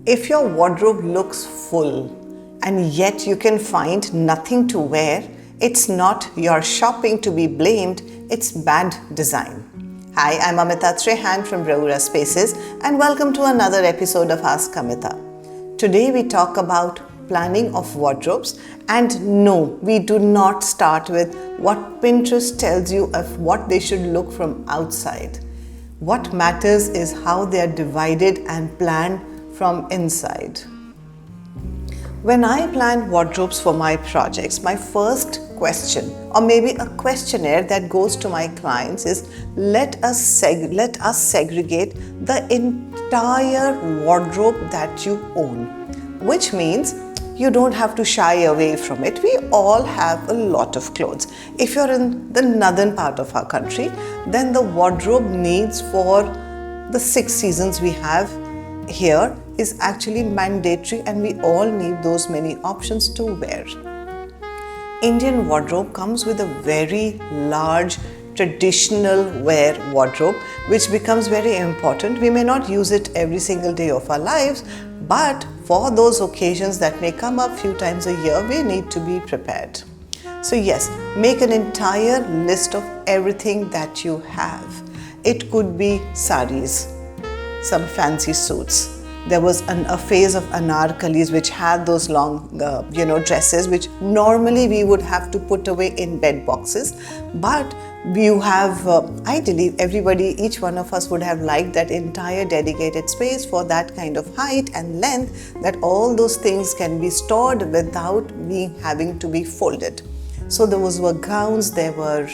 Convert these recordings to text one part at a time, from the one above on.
If your wardrobe looks full and yet you can find nothing to wear, it's not your shopping to be blamed, it's bad design. Hi, I'm Amita from Spaces and welcome to another episode of Ask Amita. Today we talk about planning of wardrobes, and no, we do not start with what Pinterest tells you of what they should look from outside. What matters is how they are divided and planned from inside. When I plan wardrobes for my projects, my first question, or maybe a questionnaire that goes to my clients, is let us segregate the entire wardrobe that you own, which means you don't have to shy away from it. We all have a lot of clothes. If you're in the northern part of our country, then the wardrobe needs for the 6 seasons we have here is actually mandatory, and we all need those many options to wear. Indian wardrobe comes with a very large traditional wear wardrobe, which becomes very important. We may not use it every single day of our lives, but for those occasions that may come up few times a year, we need to be prepared. So yes, make an entire list of everything that you have. It could be sarees, some fancy suits. There was a phase of anarkalis which had those long, dresses which normally we would have to put away in bed boxes. But you have, ideally, each one of us would have liked that entire dedicated space for that kind of height and length, that all those things can be stored without having to be folded. So those were gowns, there were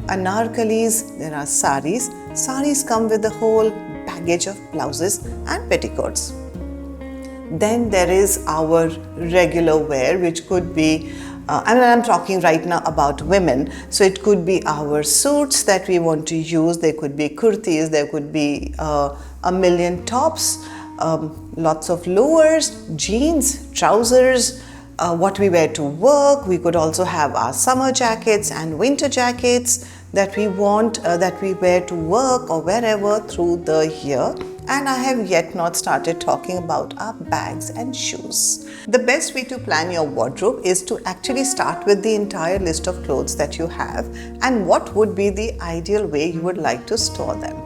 anarkalis, there are sarees. Sarees come with a whole baggage of blouses and petticoats. Then there is our regular wear, which could be, I'm talking right now about women, so it could be our suits that we want to use, there could be kurtis, there could be a million tops, lots of lowers, jeans, trousers, what we wear to work. We could also have our summer jackets and winter jackets that we want, that we wear to work or wherever through the year. And I have yet not started talking about our bags and shoes. The best way to plan your wardrobe is to actually start with the entire list of clothes that you have and what would be the ideal way you would like to store them.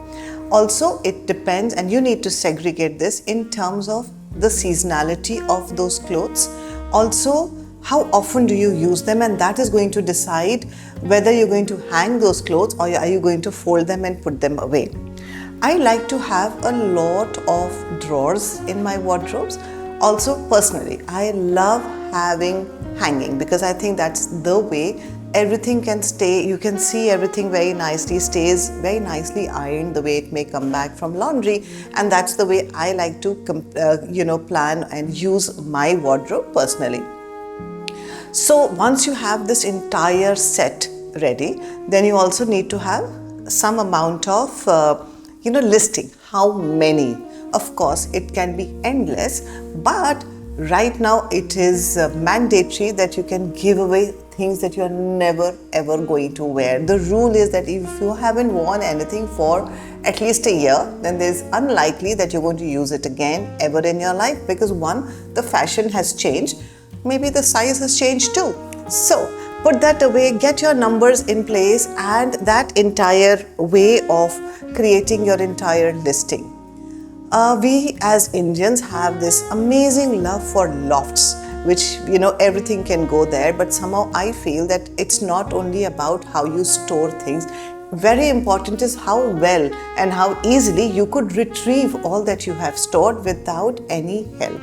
Also, it depends, and you need to segregate this in terms of the seasonality of those clothes. Also, how often do you use them, and that is going to decide whether you're going to hang those clothes or are you going to fold them and put them away. I like to have a lot of drawers in my wardrobes. Also, personally, I love having hanging because I think that's the way everything can stay. You can see everything very nicely, stays very nicely ironed the way it may come back from laundry, and that's the way I like to plan and use my wardrobe personally. So once you have this entire set ready, then you also need to have some amount of listing. How many? Of course, it can be endless, but right now it is mandatory that you can give away things that you are never ever going to wear. The rule is that if you haven't worn anything for at least a year, then there's unlikely that you're going to use it again ever in your life, because one, the fashion has changed, maybe the size has changed too. So put that away, get your numbers in place, and that entire way of creating your entire listing. We as Indians have this amazing love for lofts, which everything can go there, but somehow I feel that it's not only about how you store things. Very important is how well and how easily you could retrieve all that you have stored without any help.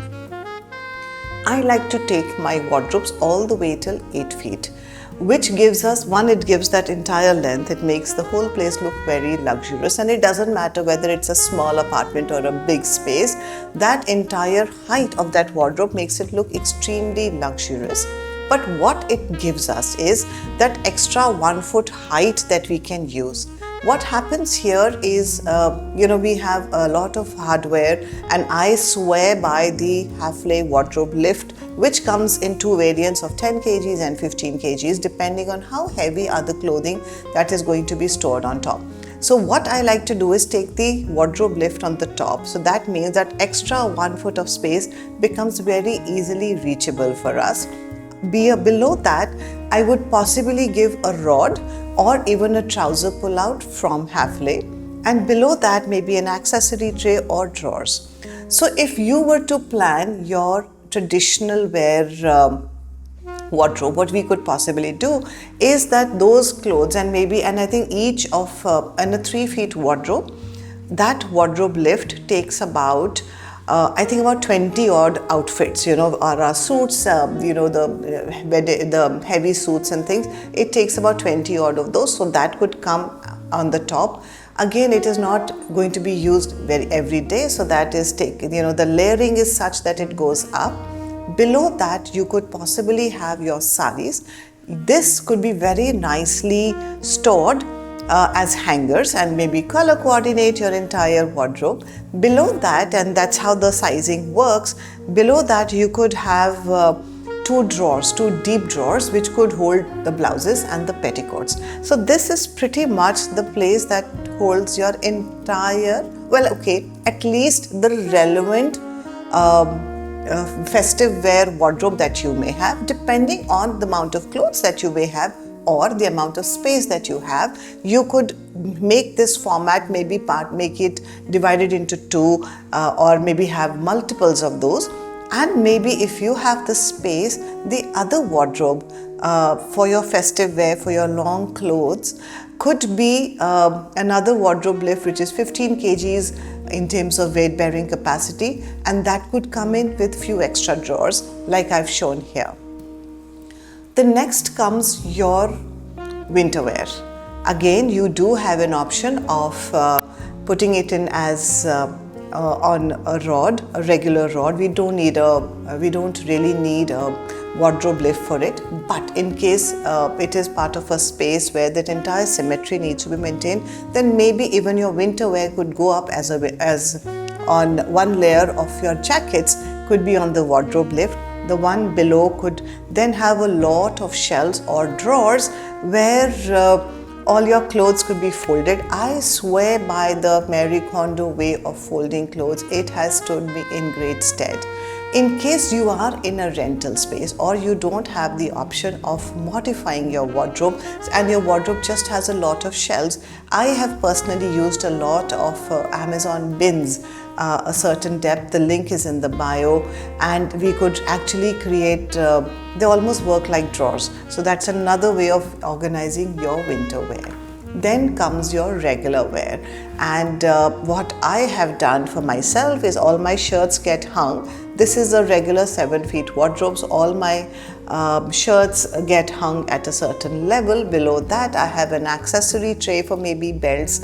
I like to take my wardrobes all the way till 8 feet, which gives us, it gives that entire length. It makes the whole place look very luxurious, and it doesn't matter whether it's a small apartment or a big space. That entire height of that wardrobe makes it look extremely luxurious. But what it gives us is that extra 1 foot height that we can use. What happens here is, we have a lot of hardware, and I swear by the half-lay wardrobe lift, which comes in 2 variants of 10 kgs and 15 kgs, depending on how heavy are the clothing that is going to be stored on top. So what I like to do is take the wardrobe lift on the top. So that means that extra 1 foot of space becomes very easily reachable for us. Below that, I would possibly give a rod or even a trouser pull out from halfway, and below that maybe an accessory tray or drawers. So if you were to plan your traditional wear wardrobe, what we could possibly do is that those clothes, and I think each of in a 3 feet wardrobe, that wardrobe lift takes about I think about 20 odd outfits, or our suits, the heavy suits and things. It takes about 20 odd of those, so that could come on the top. Again, it is not going to be used every day, so that is taken, the layering is such that it goes up. Below that, you could possibly have your sarees. This could be very nicely stored as hangers and maybe color coordinate your entire wardrobe. Below that, and that's how the sizing works, below that you could have two deep drawers which could hold the blouses and the petticoats. So this is pretty much the place that holds your entire, at least the relevant festive wear wardrobe that you may have, depending on the amount of clothes that you may have or the amount of space that you have. You could make this format, make it divided into two, or maybe have multiples of those. And maybe if you have the space, the other wardrobe for your festive wear, for your long clothes, could be another wardrobe lift which is 15 kgs in terms of weight bearing capacity, and that could come in with few extra drawers like I've shown here. The next comes your winter wear. Again, you do have an option of putting it in as on a rod, a regular rod. We don't really need a wardrobe lift for it, but in case it is part of a space where that entire symmetry needs to be maintained, then maybe even your winter wear could go up as on one layer of your jackets could be on the wardrobe lift. The one below could then have a lot of shelves or drawers where all your clothes could be folded. I swear by the Marie Kondo way of folding clothes. It has stood me in great stead. In case you are in a rental space or you don't have the option of modifying your wardrobe and your wardrobe just has a lot of shelves, I have personally used a lot of Amazon bins, a certain depth. The link is in the bio, and we could actually create, they almost work like drawers. So that's another way of organizing your winter wear. Then comes your regular wear, and what I have done for myself is all my shirts get hung. This is a regular 7 feet wardrobe, so all my shirts get hung at a certain level. Below that, I have an accessory tray for maybe belts,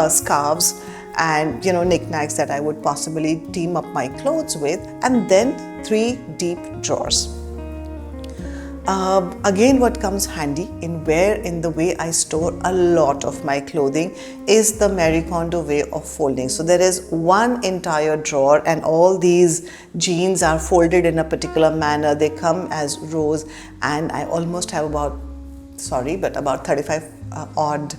scarves, and knickknacks that I would possibly team up my clothes with, and then 3 deep drawers. Again, what comes handy in the way I store a lot of my clothing is the Marie Kondo way of folding. So there is one entire drawer and all these jeans are folded in a particular manner. They come as rows, and I almost have about 35 odd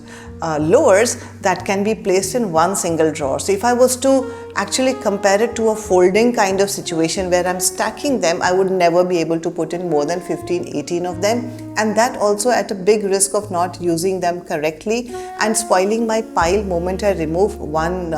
lowers that can be placed in one single drawer. So if I was to actually compare it to a folding kind of situation where I'm stacking them, I would never be able to put in more than 15-18 of them, and that also at a big risk of not using them correctly and spoiling my pile moment I remove one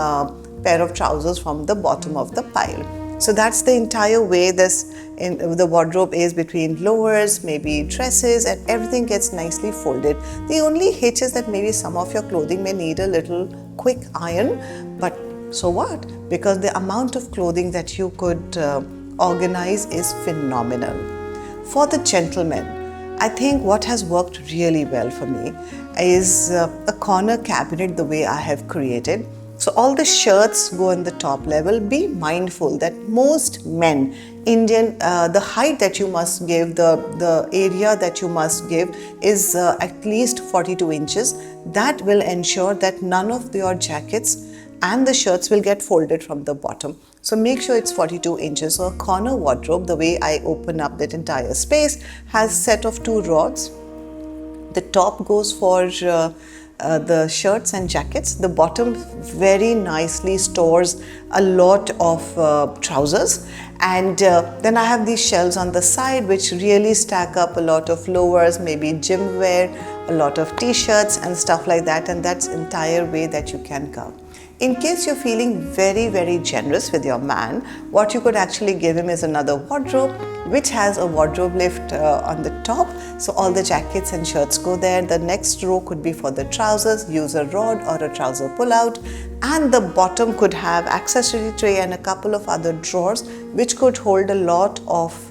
pair of trousers from the bottom of the pile. So that's the entire way the wardrobe is, between lowers, maybe dresses, and everything gets nicely folded. The only hitch is that maybe some of your clothing may need a little quick iron, but so what? Because the amount of clothing that you could organize is phenomenal. For the gentlemen, I think what has worked really well for me is a corner cabinet the way I have created. So all the shirts go on the top level. Be mindful that most men, Indian, the height that you must give, the area that you must give is at least 42 inches. That will ensure that none of your jackets and the shirts will get folded from the bottom. So make sure it's 42 inches. So a corner wardrobe, the way I open up that entire space, has a set of 2 rods. The top goes for the shirts and jackets. The bottom very nicely stores a lot of trousers, and then I have these shelves on the side which really stack up a lot of lowers, maybe gym wear, a lot of t-shirts and stuff like that, and that's entire way that you can go. In case you're feeling very generous with your man, what you could actually give him is another wardrobe which has a wardrobe lift on the top, so all the jackets and shirts go there. The next row could be for the trousers, use a rod or a trouser pull out, and the bottom could have accessory tray and a couple of other drawers which could hold a lot of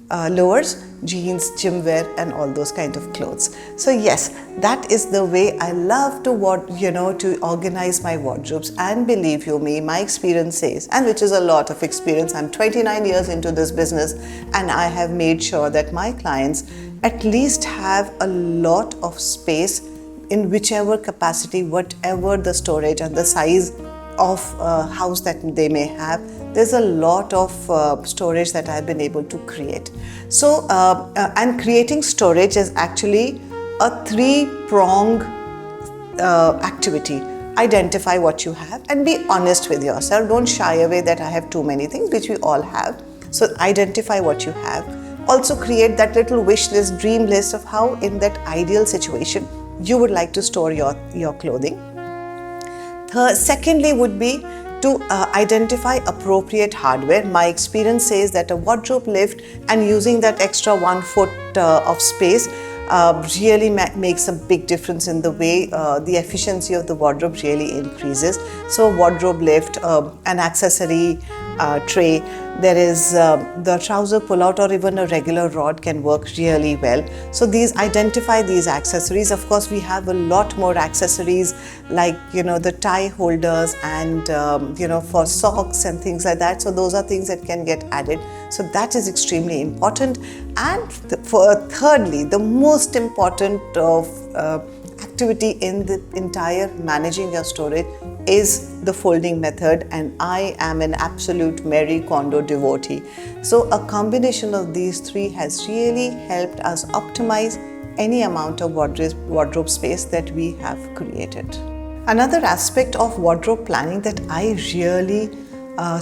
lowers, jeans, gym wear and all those kind of clothes. So yes, that is the way I love to to organize my wardrobes, and believe you me, my experience says, and which is a lot of experience, I'm 29 years into this business, and I have made sure that my clients at least have a lot of space in whichever capacity, whatever the storage and the size of house that they may have. There's a lot of storage that I've been able to create. So, and creating storage is actually a three-pronged activity. Identify what you have and be honest with yourself. Don't shy away that I have too many things, which we all have. So identify what you have. Also create that little wish list, dream list of how in that ideal situation you would like to store your clothing. Secondly would be to identify appropriate hardware. My experience says that a wardrobe lift and using that extra 1 foot of space really makes a big difference in the way the efficiency of the wardrobe really increases. So wardrobe lift, an accessory tray, there is the trouser pull-out or even a regular rod can work really well. So identify these accessories. Of course, we have a lot more accessories like the tie holders and for socks and things like that. So those are things that can get added. So that is extremely important. And thirdly, the most important activity in the entire managing your storage is the folding method, and I am an absolute Marie Kondo devotee. So a combination of these three has really helped us optimize any amount of wardrobe space that we have created. Another aspect of wardrobe planning that I really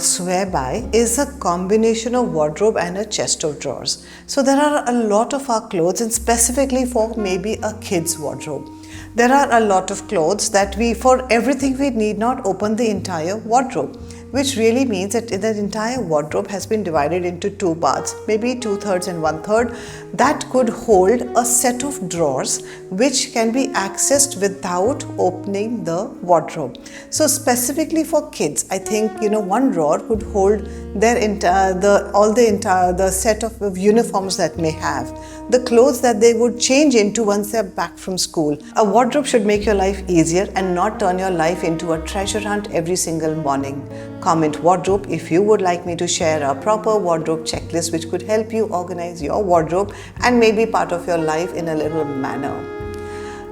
swear by is a combination of wardrobe and a chest of drawers. So there are a lot of our clothes, and specifically for maybe a kid's wardrobe, there are a lot of clothes that for everything we need not open the entire wardrobe, which really means that the entire wardrobe has been divided into two parts, maybe 2/3 and 1/3, that could hold a set of drawers which can be accessed without opening the wardrobe. So specifically for kids, I think one drawer could hold the set of uniforms that may have, the clothes that they would change into once they're back from school. A wardrobe should make your life easier and not turn your life into a treasure hunt every single morning. Comment wardrobe if you would like me to share a proper wardrobe checklist which could help you organize your wardrobe and maybe part of your life in a little manner.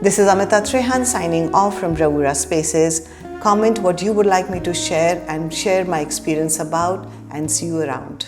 This is Amita signing off from Bravura Spaces. Comment what you would like me to share and share my experience about, and see you around.